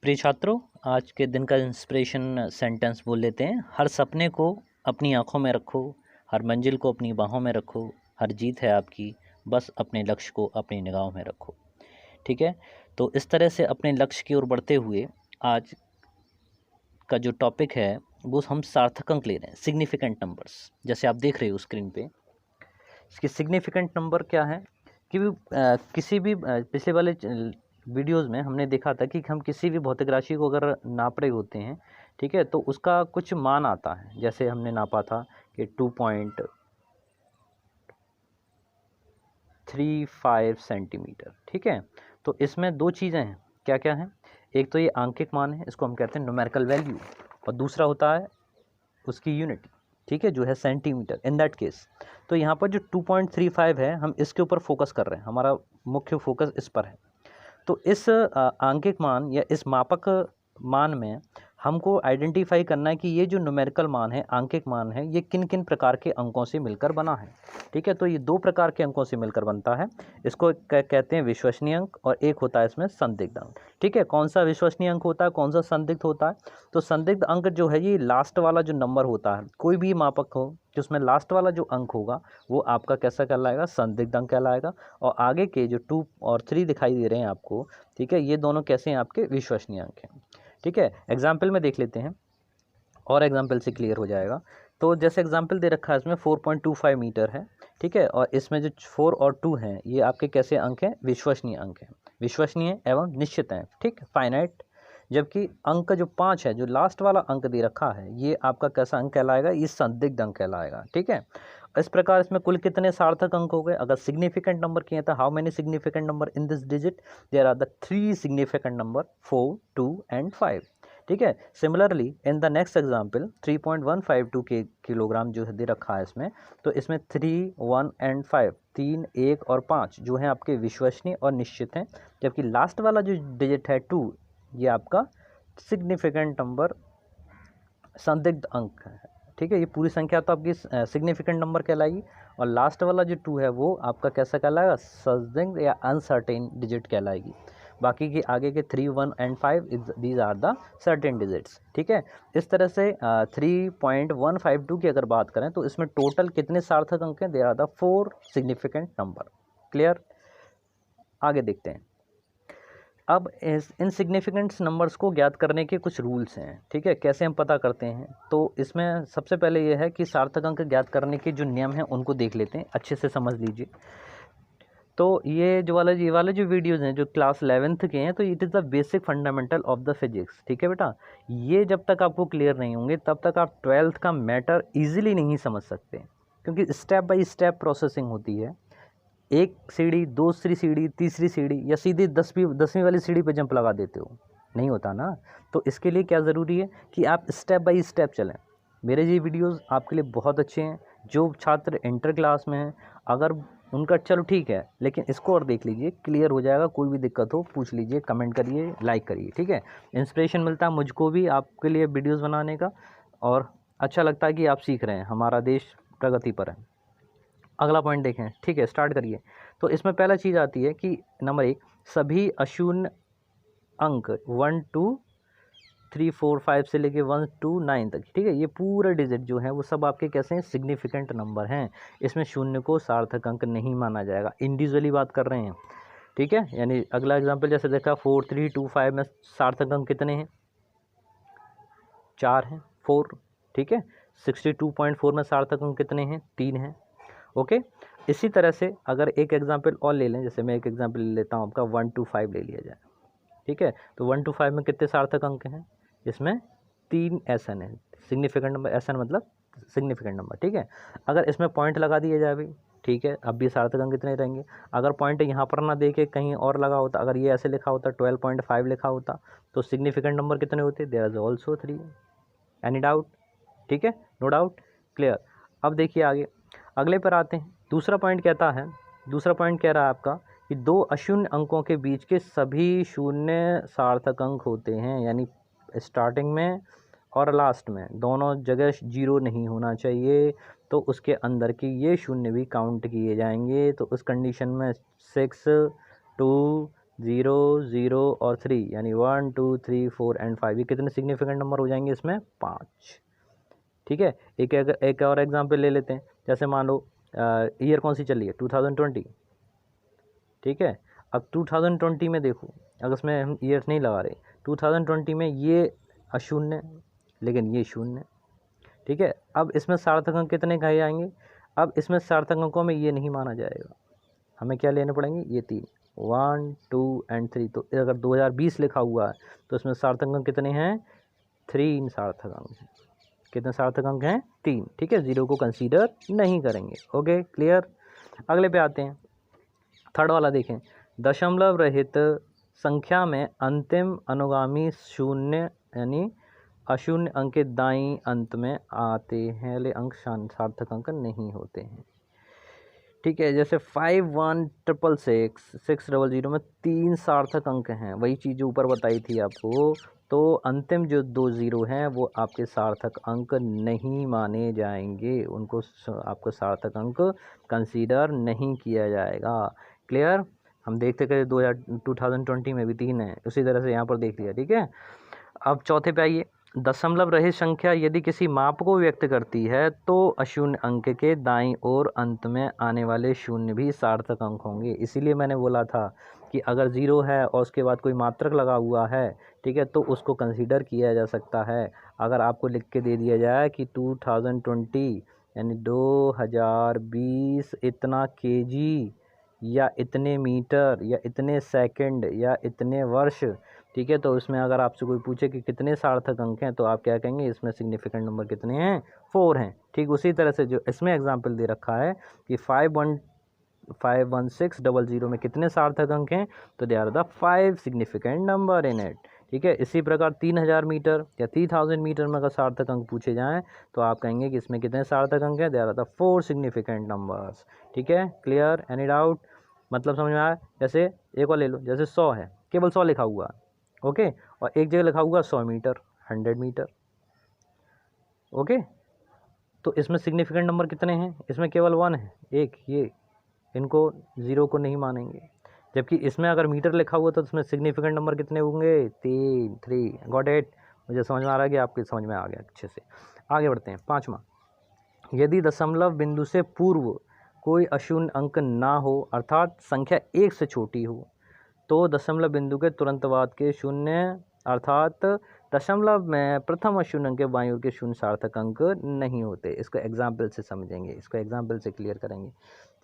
प्रिय छात्रों, आज के दिन का इंस्पिरेशन सेंटेंस बोल लेते हैं। हर सपने को अपनी आंखों में रखो, हर मंजिल को अपनी बाहों में रखो, हर जीत है आपकी, बस अपने लक्ष्य को अपनी निगाहों में रखो। ठीक है, तो इस तरह से अपने लक्ष्य की ओर बढ़ते हुए आज का जो टॉपिक है वो हम सार्थक अंक ले रहे हैं, सिग्निफिकेंट नंबर्स। जैसे आप देख रहे हो स्क्रीन पे, इसके सिग्निफिकेंट नंबर क्या है कि किसी भी पिछले वाले वीडियोस में हमने देखा था कि हम किसी भी भौतिक राशि को अगर नाप रहे होते हैं, ठीक है, तो उसका कुछ मान आता है। जैसे हमने नापा था कि 2.35 सेंटीमीटर। ठीक है, तो इसमें दो चीज़ें हैं। क्या क्या हैं? एक तो ये आंकिक मान है, इसको हम कहते हैं न्यूमेरिकल वैल्यू, और दूसरा होता है उसकी यूनिट, ठीक है, जो है सेंटीमीटर इन दैट केस। तो यहाँ पर जो 2.35 है, हम इसके ऊपर फोकस कर रहे हैं, हमारा मुख्य फोकस इस पर है। तो इस आंकिक मान या इस मापक मान में हमको आइडेंटिफाई करना है कि ये जो न्यूमेरिकल मान है, आंकिक मान है, ये किन किन प्रकार के अंकों से मिलकर बना है। ठीक है, तो ये दो प्रकार के अंकों से मिलकर बनता है। इसको कहते हैं विश्वसनीय अंक, और एक होता है इसमें संदिग्ध अंक। ठीक है, कौन सा विश्वसनीय अंक होता है, कौन सा संदिग्ध होता है? तो संदिग्ध अंक जो है, ये लास्ट वाला जो नंबर होता है, कोई भी मापक हो जो उसमें लास्ट वाला जो अंक होगा वो आपका कैसा कहलाएगा? संदिग्ध अंक कहलाएगा। और आगे के जो 2 और 3 दिखाई दे रहे हैं आपको, ठीक है, ये दोनों कैसे हैं? आपके विश्वसनीय अंक हैं। ठीक है, एग्जाम्पल में देख लेते हैं और एग्जाम्पल से क्लियर हो जाएगा। तो जैसे एग्जाम्पल दे रखा है इसमें 4.25 मीटर है। ठीक है, और इसमें जो 4 और 2 हैं, ये आपके कैसे अंक हैं? विश्वसनीय अंक हैं, विश्वसनीय एवं निश्चित हैं। ठीक, फाइनाइट। जबकि अंक जो 5 है, जो लास्ट वाला अंक दे रखा है, ये आपका कैसा अंक कहलाएगा? ये संदिग्ध अंक कहलाएगा। ठीक है, इस प्रकार इसमें कुल कितने सार्थक अंक हो गए? अगर सिग्निफिकेंट नंबर किए तो how many significant number in this digit? There are the 3 significant number, 4, 2 and 5। ठीक है, similarly in the next example 3.152 kilogram जो है दे रखा है इसमें, तो इसमें 3, 1 एंड 5, 3, 1 और 5 जो है आपके विश्वसनीय और निश्चित हैं। जबकि लास्ट वाला जो डिजिट है 2, ये आपका सिग्निफिकेंट नंबर, संदिग्ध अंक है। ठीक है, ये पूरी संख्या तो आपकी सिग्निफिकेंट नंबर कहलाएगी, और लास्ट वाला जो 2 है वो आपका कैसा कहलाएगा? संदिग्ध या अनसर्टेन डिजिट कहलाएगी। बाकी के आगे के 3, 1 and 5 these are the certain digits. ठीक है, इस तरह से 3.152 की अगर बात करें तो इसमें टोटल कितने सार्थक अंक हैं? There are the 4 significant number. Clear? आगे देखते हैं। अब इन सिग्निफिकेंट नंबर्स को ज्ञात करने के कुछ रूल्स हैं। ठीक है, कैसे हम पता करते हैं? तो इसमें सबसे पहले ये है कि सार्थक अंक ज्ञात करने के जो नियम हैं उनको देख लेते हैं, अच्छे से समझ लीजिए। तो ये वाले जो वीडियोज़ हैं जो क्लास 11th के हैं, तो it is the basic fundamental of the physics. ठीक है बेटा, ये जब तक आपको क्लियर नहीं होंगे तब तक आप 12th का मैटर ईजिली नहीं समझ सकते, क्योंकि स्टेप बाय स्टेप प्रोसेसिंग होती है। एक सीढ़ी, दूसरी सीढ़ी, तीसरी सीढ़ी, या सीधे 10वीं वाली सीढ़ी पे जंप लगा देते हो, नहीं होता ना। तो इसके लिए क्या ज़रूरी है कि आप स्टेप बाय स्टेप चलें। मेरे ये वीडियोस आपके लिए बहुत अच्छे हैं। जो छात्र इंटर क्लास में हैं, अगर उनका चलो ठीक है, लेकिन इसको और देख लीजिए, क्लियर हो जाएगा। कोई भी दिक्कत हो पूछ लीजिए, कमेंट करिए, लाइक करिए। ठीक है, इंस्पिरेशन मिलता है मुझको भी आपके लिए वीडियोज़ बनाने का, और अच्छा लगता है कि आप सीख रहे हैं। हमारा देश प्रगति पर है। अगला पॉइंट देखें। ठीक है, स्टार्ट करिए। तो इसमें पहला चीज़ आती है कि नंबर 1, सभी अशून्य अंक 1, 2, 3, 4, 5 से लेके 1 to 9 तक, ठीक है, ये पूरे डिजिट जो हैं वो सब आपके कैसे हैं? सिग्निफिकेंट नंबर हैं। इसमें शून्य को सार्थक अंक नहीं माना जाएगा। इंडिविजुअली बात कर रहे हैं। ठीक है, यानी अगला एग्जाम्पल जैसे देखा 4, 3, 2, 5 में सार्थक अंक कितने हैं? 4 हैं, 4। ठीक है, 62.4 में सार्थक अंक कितने हैं? 3 हैं। ओके, इसी तरह से अगर एक एग्जांपल और ले लें, जैसे मैं एक एग्जांपल ले लेता हूँ आपका 1 to 5 ले लिया जाए। ठीक है, तो 1 to 5 में कितने सार्थक अंक हैं? इसमें 3 SN है, सिग्निफिकेंट नंबर। SN मतलब सिग्निफिकेंट नंबर। ठीक है, अगर इसमें पॉइंट लगा दिया जाए भाई, ठीक है, अब भी सार्थक अंक कितने रहेंगे? अगर पॉइंट यहाँ पर ना दे के कहीं और लगा होता, अगर ये ऐसे लिखा होता 12.5 लिखा होता, तो सिग्निफिकेंट नंबर कितने होते? There is also 3। Any doubt? ठीक है, नो डाउट, क्लियर। अब देखिए आगे, अगले पर आते हैं। दूसरा पॉइंट कहता है, दूसरा पॉइंट कह रहा है आपका कि दो अशून्य अंकों के बीच के सभी शून्य सार्थक अंक होते हैं, यानी स्टार्टिंग में और लास्ट में दोनों जगह 0 नहीं होना चाहिए, तो उसके अंदर की ये शून्य भी काउंट किए जाएंगे। तो उस कंडीशन में 6, 2, 0 0 और 3 यानी 1 2 3 4 एंड 5, ये कितने सिग्निफिकेंट नंबर हो जाएंगे इसमें? 5। ठीक है, एक और एग्जांपल ले लेते हैं। जैसे मान लो ईयर कौन सी चल रही है? 2020। ठीक है, अब 2020 में देखो, अगर इसमें हम ईयर्स नहीं लगा रहे, 2020 में ये अशून्य लेकिन ये शून्य। ठीक है, अब इसमें सार्थक अंक कितने कहे जाएंगे? अब इसमें सार्थक अंकों में ये नहीं माना जाएगा, हमें क्या लेने पड़ेंगे? ये 3, 1 2 एंड 3। तो अगर 2020 लिखा हुआ है तो इसमें सार्थक अंक कितने हैं? 3 सार्थक अंक हैं। कितने सार्थक अंक हैं? 3। ठीक है, 0 को कंसीडर नहीं करेंगे। Okay, clear. अगले पे आते हैं, थर्ड वाला देखें। दशमलव रहित संख्या में अंतिम अनुगामी शून्य यानी अशून्य अंक के दाईं अंत में आते हैं वाले अंक सार्थक अंक नहीं होते हैं। ठीक है, जैसे 5166 600 में 3 सार्थक अंक हैं, वही चीज़ ऊपर बताई थी आपको। तो अंतिम जो 2 0 हैं वो आपके सार्थक अंक नहीं माने जाएंगे, उनको आपको सार्थक अंक कंसीडर नहीं किया जाएगा। क्लियर। हम देखते कि 2020 में भी 3 है, उसी तरह से यहाँ पर देख लिया। ठीक है, अब चौथे पे आइए। दशमलव रहित संख्या यदि किसी माप को व्यक्त करती है तो अशून्य अंक के दाईं ओर अंत में आने वाले शून्य भी सार्थक अंक होंगे। इसीलिए मैंने बोला था कि अगर 0 है और उसके बाद कोई मात्रक लगा हुआ है, ठीक है, तो उसको कंसीडर किया जा सकता है। अगर आपको लिख के दे दिया जाए कि 2020 यानी 2020 इतना केजी या इतने मीटर या इतने सेकंड या इतने वर्ष, ठीक है, तो उसमें अगर आपसे कोई पूछे कि कितने सार्थक अंक हैं तो आप क्या कहेंगे? इसमें सिग्निफिकेंट नंबर कितने हैं? 4 हैं। ठीक उसी तरह से जो इसमें एग्जांपल दे रखा है कि 51600 में कितने सार्थक अंक हैं? तो they are the 5 significant number in it. ठीक है, इसी प्रकार 3000 मीटर या 3000 मीटर में अगर सार्थक अंक पूछे जाएँ तो आप कहेंगे कि इसमें कितने सार्थक अंक हैं? They are the 4 significant numbers. ठीक है, क्लियर। Any doubt? मतलब समझ में आया? जैसे एक और ले लो, जैसे 100 है, केवल 100 लिखा हुआ है। ओके, और एक जगह लिखा हुआ 100 मीटर, 100 मीटर। ओके, तो इसमें सिग्निफिकेंट नंबर कितने हैं? इसमें केवल 1 है, एक ये, इनको 0 को नहीं मानेंगे। जबकि इसमें अगर मीटर लिखा हुआ तो इसमें सिग्निफिकेंट नंबर कितने होंगे? 3। Got it? मुझे समझ में आ रहा है कि आपके समझ में आ गया अच्छे से। आगे बढ़ते हैं, 5वां। यदि दशमलव बिंदु से पूर्व कोई अशून्य अंक ना हो, अर्थात संख्या 1 से छोटी हो, तो दशमलव बिंदु के तुरंत बाद के शून्य अर्थात दशमलव में प्रथम अशून्य अंक के बाईं ओर के शून्य सार्थक अंक नहीं होते। इसको एग्जाम्पल से समझेंगे, इसको एग्जाम्पल से क्लियर करेंगे।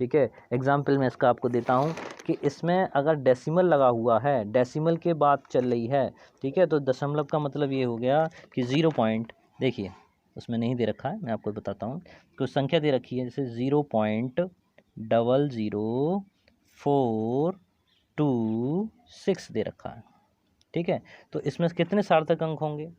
ठीक है, एग्जाम्पल मैं इसका आपको देता हूँ कि इसमें अगर डेसिमल लगा हुआ है, डेसिमल के बात चल रही है, ठीक है, तो दशमलव का मतलब ये हो गया कि 0 पॉइंट, देखिए उसमें नहीं दे रखा है, मैं आपको बताता हूँ। कुछ संख्या दे रखी है, जैसे 0.00426 दे रखा है। ठीक है, तो इसमें कितने सार्थक अंक होंगे?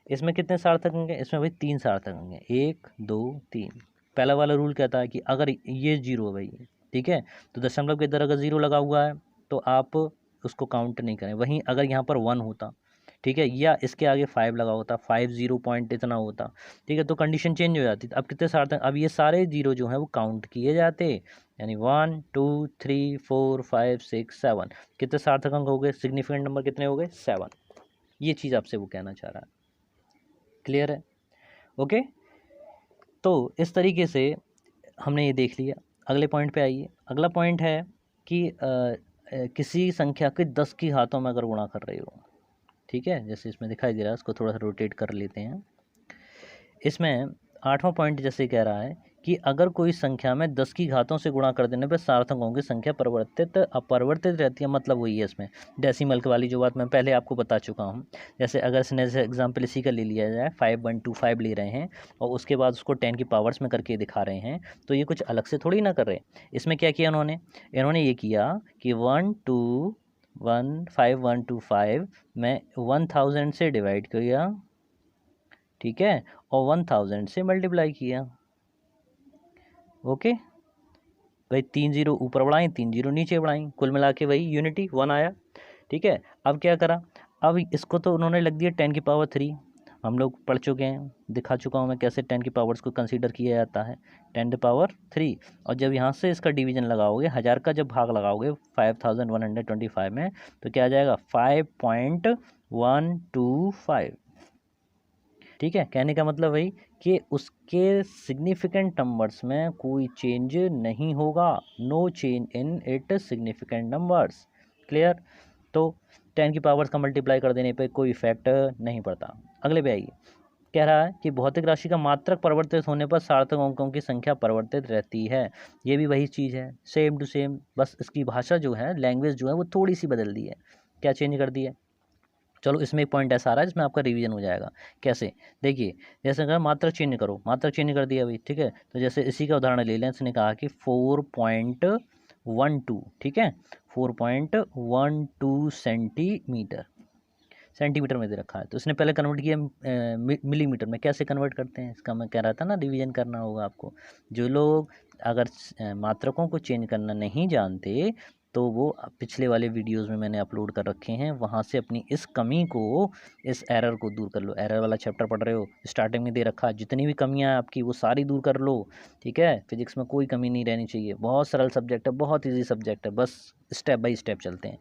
इसमें कितने सार्थक अंक हैं? इसमें भाई 3 सार्थक अंक हैं, 1 2 3। पहला वाला रूल कहता है कि अगर ये 0 है भाई, ठीक है, तो दशमलव के इधर अगर 0 लगा हुआ है तो आप उसको काउंट नहीं करें। वहीं अगर यहाँ पर 1 होता, ठीक है, या इसके आगे 5 लगा होता, 50 पॉइंट इतना होता, ठीक है, तो कंडीशन चेंज हो जाती। अब कितने सार्थक? अब ये सारे 0 जो हैं वो काउंट किए जाते, यानी 1 2 3 4 5 6 7। कितने सार्थक अंक हो गए? सिग्निफिकेंट नंबर कितने हो गए? 7। ये चीज़ आपसे वो कहना चाह रहा है। क्लियर है? ओके, तो इस तरीके से हमने ये देख लिया। अगले पॉइंट पे आइए। अगला पॉइंट है कि किसी संख्या के 10 की घातों में अगर गुणा कर रहे हो, ठीक है, जैसे इसमें दिखाई दे रहा है, इसको थोड़ा सा रोटेट कर लेते हैं। इसमें 8वां पॉइंट जैसे कह रहा है कि अगर कोई संख्या में 10 की घातों से गुणा कर देने पर सार्थकों की संख्या परिवर्तित अपरिवर्तित रहती है। मतलब वही है इसमें डेसिमल की वाली जो बात मैं पहले आपको बता चुका हूँ। जैसे अगर इसने एग्जाम्पल इसी का ले लिया जाए, 5125 ले रहे हैं और उसके बाद उसको 10 की पावर्स में करके दिखा रहे हैं, तो ये कुछ अलग से थोड़ी ना कर रहे। इसमें क्या किया इन्होंने ये किया कि 5125 में 1000 से डिवाइड किया, ठीक है, और 1000 से मल्टीप्लाई किया। ओके भाई, 3 0 ऊपर बढ़ाएं, 3 0 नीचे बढ़ाएं, कुल मिला के वही यूनिटी 1 आया। ठीक है, अब क्या करा? अब इसको तो उन्होंने लग दिया 10 की पावर 3, हम लोग पढ़ चुके हैं, दिखा चुका हूँ मैं कैसे 10 की पावर्स को कंसीडर किया जाता है, 10⁻3। और जब यहाँ से इसका डिवीजन लगाओगे, 1000 का जब भाग लगाओगे 5125 में, तो क्या आ जाएगा 5.125। ठीक है, कहने का मतलब वही कि उसके सिग्निफिकेंट नंबर्स में कोई चेंज नहीं होगा, no change in it significant numbers. Clear. तो 10 की पावर्स का मल्टीप्लाई कर देने पे कोई इफेक्ट नहीं पड़ता। अगले पे आइए, कह रहा है कि भौतिक राशि का मात्रक परिवर्तित होने पर सार्थक अंकों की संख्या परिवर्तित रहती है। ये भी वही चीज़ है, सेम टू सेम, बस इसकी भाषा जो है, लैंग्वेज जो है वो थोड़ी सी बदल दी है। क्या चेंज कर दी है? चलो इसमें एक पॉइंट ऐसा आ रहा है जिसमें आपका रिवीजन हो जाएगा। कैसे? देखिए, जैसे अगर मात्रक चेंज करो, मात्रक चेंज कर दिया भाई, ठीक है। तो जैसे इसी का उदाहरण ले लें, इसने कहा कि 4.12, ठीक है, 4.12 सेंटीमीटर, सेंटीमीटर में दे रखा है। तो इसने पहले कन्वर्ट किया मिलीमीटर में। कैसे कन्वर्ट करते हैं इसका मैं कह रहा था ना, रिवीजन करना होगा आपको। जो लोग अगर मात्रकों को चेंज करना नहीं जानते, तो वो पिछले वाले वीडियोस में मैंने अपलोड कर रखे हैं, वहाँ से अपनी इस कमी को, इस एरर को दूर कर लो। एरर वाला चैप्टर पढ़ रहे हो, स्टार्टिंग में दे रखा है, जितनी भी कमियां हैं आपकी वो सारी दूर कर लो। ठीक है, फिजिक्स में कोई कमी नहीं रहनी चाहिए, बहुत सरल सब्जेक्ट है, बहुत ईजी सब्जेक्ट है, बस स्टेप बाय स्टेप चलते हैं।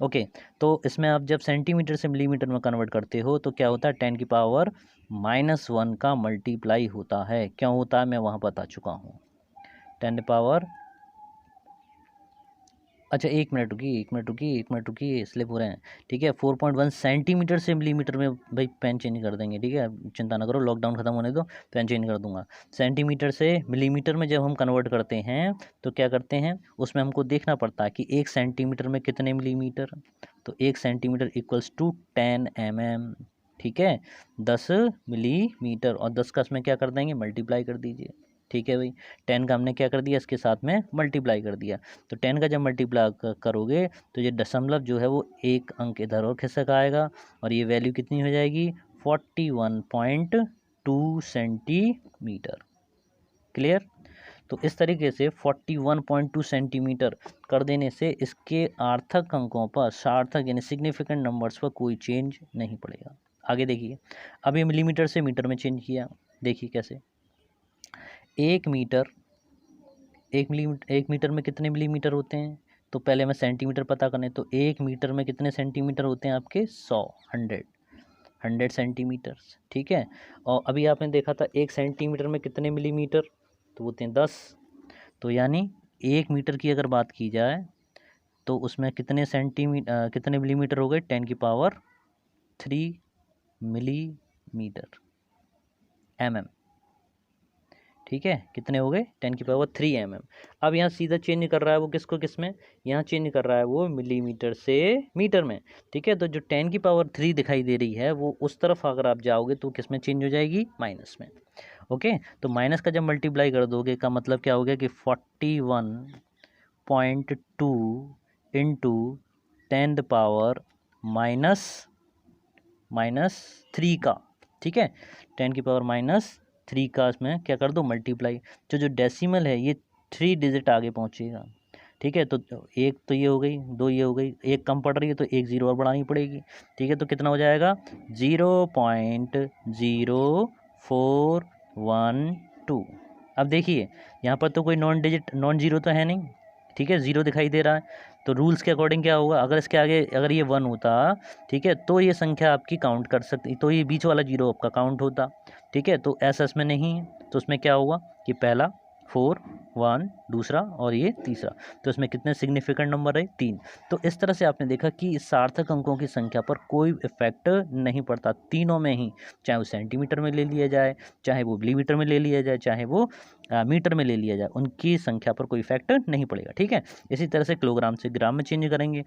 ओके, तो इसमें आप जब सेंटीमीटर से मिलीमीटर में कन्वर्ट करते हो तो क्या होता है, 10 की पावर -1 का मल्टीप्लाई होता है। क्यों होता है मैं वहाँ बता चुका हूँ। 10 पावर, अच्छा एक मिनट रुकिए, इसलिए पूरे हैं। ठीक है, 4.1 सेंटीमीटर से मिलीमीटर में भाई पेन चेंज कर देंगे, ठीक है, चिंता ना करो, लॉकडाउन खत्म होने दो, पेन चेंज कर दूंगा। सेंटीमीटर से मिलीमीटर में जब हम कन्वर्ट करते हैं तो क्या करते हैं, उसमें हमको देखना पड़ता है कि 1 सेंटीमीटर में कितने मिलीमीटर। तो 1 सेंटीमीटर इक्वल्स टू 10 mm। ठीक है, 10 मिलीमीटर, और 10 का इसमें क्या कर देंगे, मल्टीप्लाई कर दीजिए। ठीक है भाई, 10 का हमने क्या कर दिया, इसके साथ में मल्टीप्लाई कर दिया। तो 10 का जब मल्टीप्लाई करोगे तो ये दशमलव जो है वो एक अंक इधर और खिसक आएगा, और ये वैल्यू कितनी हो जाएगी, 41.2 सेंटीमीटर। क्लियर। तो इस तरीके से 41.2 सेंटीमीटर कर देने से इसके आर्थक अंकों पर, सार्थक यानी सिग्निफिकेंट नंबर्स पर कोई चेंज नहीं पड़ेगा। आगे देखिए, अब ये मिलीमीटर से मीटर में चेंज किया, देखिए कैसे। 1 मीटर में कितने मिलीमीटर होते हैं, तो पहले मैं सेंटीमीटर पता करने, तो 1 मीटर में कितने सेंटीमीटर होते हैं आपके, 100 सेंटीमीटर्स। ठीक है, और अभी आपने देखा था 1 सेंटीमीटर में कितने मिलीमीटर, तो होते हैं 10। तो यानी 1 मीटर की अगर बात की जाए तो उसमें कितने कितने मिलीमीटर हो गए, 10 की पावर 3 मिलीमीटर, mm। ठीक है, कितने हो गए, 10 की पावर 3 mm। अब यहाँ सीधा चेंज कर रहा है वो किसको, किसमें, यहाँ चेंज कर रहा है वो मिलीमीटर से मीटर में। ठीक है, तो जो 10 की पावर 3 दिखाई दे रही है वो उस तरफ अगर आप जाओगे तो किस में चेंज हो जाएगी, माइनस में। ओके, तो माइनस का जब मल्टीप्लाई कर दोगे का मतलब क्या हो गया कि 41.2 इंटू 10 पावर -3 का। ठीक है, 10 की पावर -3 का इसमें क्या कर दो, मल्टीप्लाई। जो डेसिमल है ये 3 डिजिट आगे पहुंचेगा। ठीक है, तो एक तो ये हो गई, 2 ये हो गई, एक कम पड़ रही है तो एक 0 और बढ़ानी पड़ेगी। ठीक है, तो कितना हो जाएगा, 0.0412। अब देखिए यहाँ पर तो कोई नॉन जीरो तो है नहीं। ठीक है, 0 दिखाई दे रहा है, तो रूल्स के अकॉर्डिंग क्या होगा, अगर इसके आगे अगर ये 1 होता, ठीक है, तो ये संख्या आपकी काउंट कर सकती, तो ये बीच वाला 0 आपका काउंट होता। ठीक है, तो ऐसा इसमें नहीं है, तो उसमें क्या होगा कि पहला 4 1, दूसरा और ये तीसरा, तो इसमें कितने सिग्निफिकेंट नंबर है, 3। तो इस तरह से आपने देखा कि सार्थक अंकों की संख्या पर कोई इफेक्ट नहीं पड़ता, तीनों में ही, चाहे वो सेंटीमीटर में ले लिया जाए, चाहे वो मिलीमीटर में ले लिया जाए, चाहे वो मीटर में ले लिया जाए, उनकी संख्या पर कोई इफेक्ट नहीं पड़ेगा। ठीक है, इसी तरह से किलोग्राम से ग्राम में चेंज करेंगे,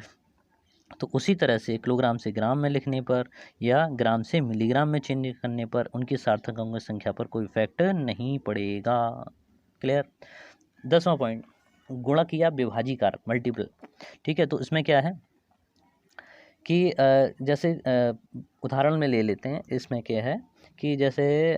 तो उसी तरह से किलोग्राम से ग्राम में लिखने पर या ग्राम से मिलीग्राम में चेंज करने पर उनकी सार्थक अंकों की संख्या पर कोई इफेक्ट नहीं पड़ेगा। क्लियर। 10वां पॉइंट, गुणक या विभाजी कारक, मल्टीपल। ठीक है, तो इसमें क्या है कि जैसे उदाहरण में ले लेते हैं, इसमें क्या है कि जैसे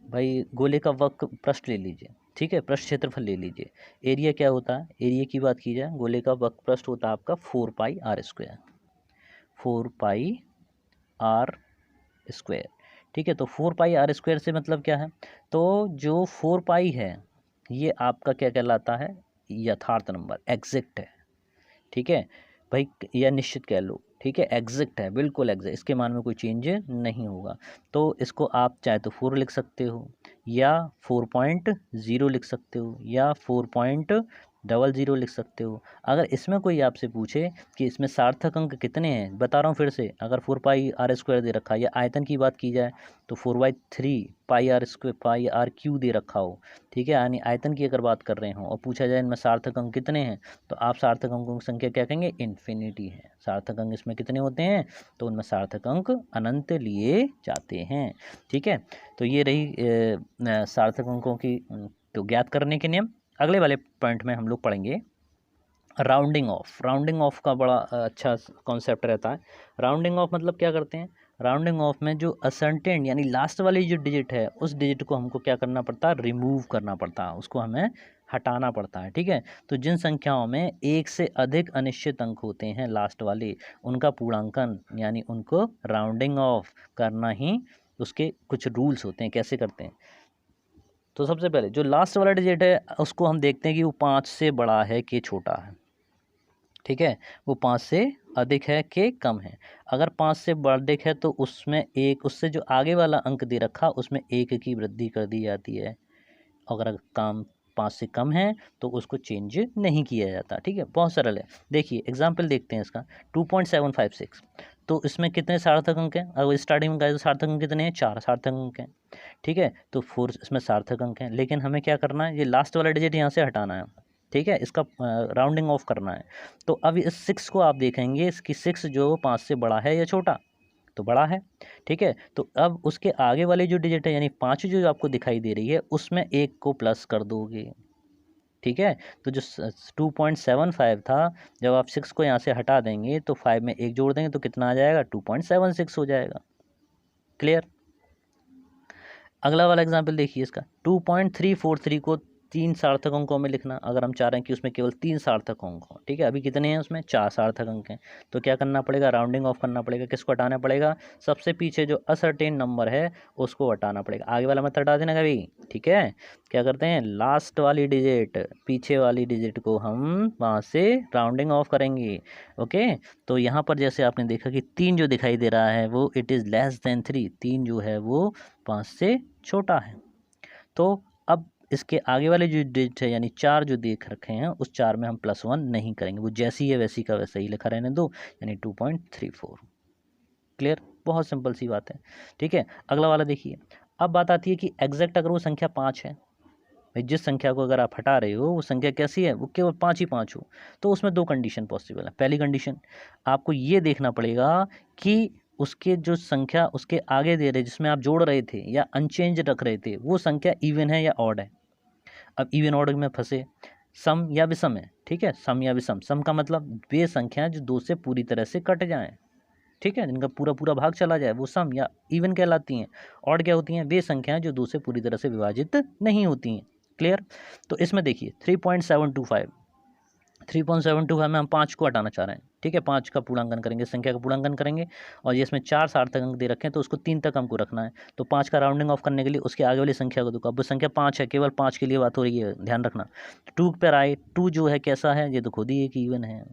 भाई गोले का वक्र पृष्ठ ले लीजिए। ठीक है, पृष्ठ क्षेत्रफल ले लीजिए। एरिया क्या होता है, एरिया की बात की जाए, गोले का वक्र पृष्ठ होता है आपका 4πr², 4πr²। स्क्वायर। ठीक है, तो 4 पाई आर स्क्वायर से मतलब क्या है, तो जो 4 पाई है ये आपका क्या कहलाता है, यथार्थ नंबर, एग्जैक्ट है। ठीक है भाई, या निश्चित कह लो, ठीक है, एग्जैक्ट है, बिल्कुल एग्जैक्ट, इसके मान में कोई चेंज नहीं होगा। तो इसको आप चाहे तो 4 लिख सकते हो, या 4.0 लिख सकते हो, या 4.00 लिख सकते हो। अगर इसमें कोई आपसे पूछे कि इसमें सार्थक अंक कितने हैं, बता रहा हूँ फिर से, अगर 4 पाई आर स्क्वायर दे रखा है, या आयतन की बात की जाए तो 4/3 pi r square pi r cube दे रखा हो, ठीक है, यानी आयतन की अगर बात कर रहे हो, और पूछा जाए इनमें सार्थक अंक कितने हैं, तो आप सार्थक अंकों की संख्या क्या कहेंगे, इन्फिनिटी है। सार्थक अंक इसमें कितने होते हैं, तो उनमें सार्थक अंक अनंत लिए जाते हैं। ठीक है, तो ये रही सार्थक अंकों की तो ज्ञात करने के नियम। अगले वाले पॉइंट में हम लोग पढ़ेंगे राउंडिंग ऑफ। राउंडिंग ऑफ का बड़ा अच्छा कॉन्सेप्ट रहता है। राउंडिंग ऑफ मतलब क्या करते हैं, राउंडिंग ऑफ में जो असर्टेन यानी लास्ट वाली जो डिजिट है, उस डिजिट को हमको क्या करना पड़ता है, रिमूव करना पड़ता है, उसको हमें हटाना पड़ता है। ठीक है, तो जिन संख्याओं में एक से अधिक अनिश्चित अंक होते हैं लास्ट वाले, उनका पूर्णांकन यानी उनको राउंडिंग ऑफ करना ही उसके कुछ रूल्स होते हैं। कैसे करते हैं, तो सबसे पहले जो लास्ट वाला डिजिट है उसको हम देखते हैं कि वो 5 से बड़ा है कि छोटा है। ठीक है, वो 5 से अधिक है कि कम है। अगर 5 से अधिक है तो उसमें एक, उससे जो आगे वाला अंक दे रखा उसमें 1 की वृद्धि कर दी जाती है। अगर काम 5 से कम है तो उसको चेंज नहीं किया जाता। ठीक है, बहुत सरल है। देखिए एग्जाम्पल देखते हैं इसका, 2.756, तो इसमें कितने सार्थक अंक हैं, अगर स्टार्टिंग में कहें तो सार्थक अंक कितने हैं, 4 सार्थक अंक हैं। ठीक है, तो 4 इसमें सार्थक अंक हैं, लेकिन हमें क्या करना है, ये लास्ट वाला डिजिट यहाँ से हटाना है। ठीक है, इसका राउंडिंग ऑफ करना है। तो अब इस 6 को आप देखेंगे, इसकी 6 जो 5 से बड़ा है या छोटा, तो बड़ा है। ठीक है, तो अब उसके आगे वाली जो डिजिट है यानी 5 जो आपको दिखाई दे रही है, उसमें 1 को प्लस कर दोगे। ठीक है, तो जो 2.75 था, जब आप 6 को यहाँ से हटा देंगे तो 5 में 1 जोड़ देंगे तो कितना आ जाएगा, 2.76 हो जाएगा। क्लियर। अगला वाला एग्जाम्पल देखिए इसका, 2.343 को 3 सार्थक अंकों में लिखना। अगर हम चाह रहे हैं कि उसमें केवल 3 सार्थक अंक हों, ठीक है, अभी कितने हैं उसमें, 4 सार्थक अंक हैं, तो क्या करना पड़ेगा, राउंडिंग ऑफ करना पड़ेगा। किसको हटाना पड़ेगा, सबसे पीछे जो असर्टेन नंबर है उसको हटाना पड़ेगा, आगे वाला मत हटा देना कभी। ठीक है, क्या करते हैं, लास्ट वाली डिजिट, पीछे वाली डिजिट को हम वहाँ से राउंडिंग ऑफ करेंगे। ओके, तो यहाँ पर जैसे आपने देखा कि 3 जो दिखाई दे रहा है वो इट इज़ लेस देन 3, 3 जो है वो 5 से छोटा है। तो अब इसके आगे वाले जो डिजिट है यानी 4 जो देख रखे हैं, उस 4 में हम +1 नहीं करेंगे, वो जैसी है वैसी का वैसा ही लिखा रहने दो, यानी 2.34। क्लियर, बहुत सिंपल सी बात है। ठीक है, अगला वाला देखिए। अब बात आती है कि एग्जैक्ट अगर वो संख्या 5 है, भाई जिस संख्या को अगर आप हटा रहे हो वो संख्या कैसी है, वो केवल 5 ही 5 हो, तो उसमें 2 कंडीशन पॉसिबल है। पहली कंडीशन, आपको ये देखना पड़ेगा कि उसके जो संख्या उसके आगे दे रहे जिसमें आप जोड़ रहे थे या अनचेंज रख रहे थे, वो संख्या इवन है या ऑड है। अब इवन ऑर्डर में फंसे, सम या विषम है। ठीक है, सम या विषम, सम का मतलब वे संख्याएं जो 2 से पूरी तरह से कट जाएं, ठीक है, जिनका पूरा पूरा भाग चला जाए, वो सम या इवन कहलाती हैं। ऑड क्या होती हैं, वे संख्याएं जो 2 से पूरी तरह से विभाजित नहीं होती हैं। क्लियर, तो इसमें देखिए 3.725 में हम 5 को हटाना चाह रहे हैं। ठीक है, 5 का पूर्णांकन करेंगे, संख्या का पूर्णांकन करेंगे, और ये इसमें 4 सार्थक अंक दे रखे हैं तो उसको 3 तक हमको रखना है। तो 5 का राउंडिंग ऑफ करने के लिए उसके आगे वाली संख्या को देखो, अब संख्या 5 है, केवल 5 के लिए बात हो रही है, ध्यान रखना। 2 पर आए, 2 जो है कैसा है, ये तो खुद ही एक इवन है।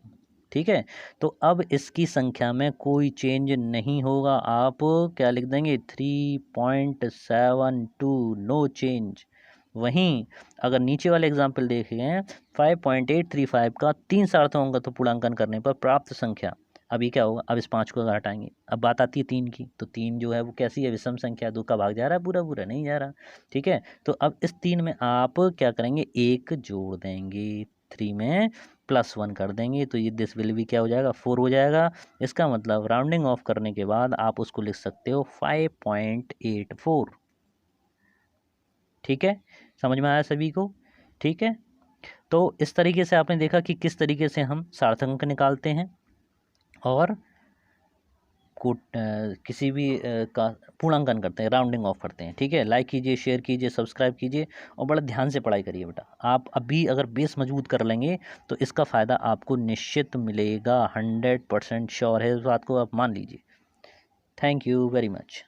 ठीक है, तो अब इसकी संख्या में कोई चेंज नहीं होगा, आप क्या लिख देंगे, 3.72, नो चेंज। वहीं अगर नीचे वाले एग्जाम्पल देखें, 5.835 का 3 सार्थकों का तो पूर्णांकन करने पर प्राप्त संख्या, अभी क्या होगा, अब इस 5 को हटाएंगे, अब बात आती है 3 की, तो 3 जो है वो कैसी है, विषम संख्या, 2 का भाग जा रहा है, पूरा पूरा नहीं जा रहा। ठीक है, तो अब इस 3 में आप क्या करेंगे, 1 जोड़ देंगे, 3 में +1 कर देंगे, तो ये दिस विल भी क्या हो जाएगा, 4 हो जाएगा। इसका मतलब राउंडिंग ऑफ करने के बाद आप उसको लिख सकते हो 5.84। ठीक है, समझ में आया सभी को। ठीक है, तो इस तरीके से आपने देखा कि किस तरीके से हम सार्थक अंक निकालते हैं और किसी भी का पूर्णांकन करते हैं, राउंडिंग ऑफ करते हैं। ठीक है, लाइक कीजिए, शेयर कीजिए, सब्सक्राइब कीजिए, और बड़ा ध्यान से पढ़ाई करिए बेटा। आप अभी अगर बेस मजबूत कर लेंगे तो इसका फ़ायदा आपको निश्चित मिलेगा, 100% श्योर है, इस बात को आप मान लीजिए। Thank you very much.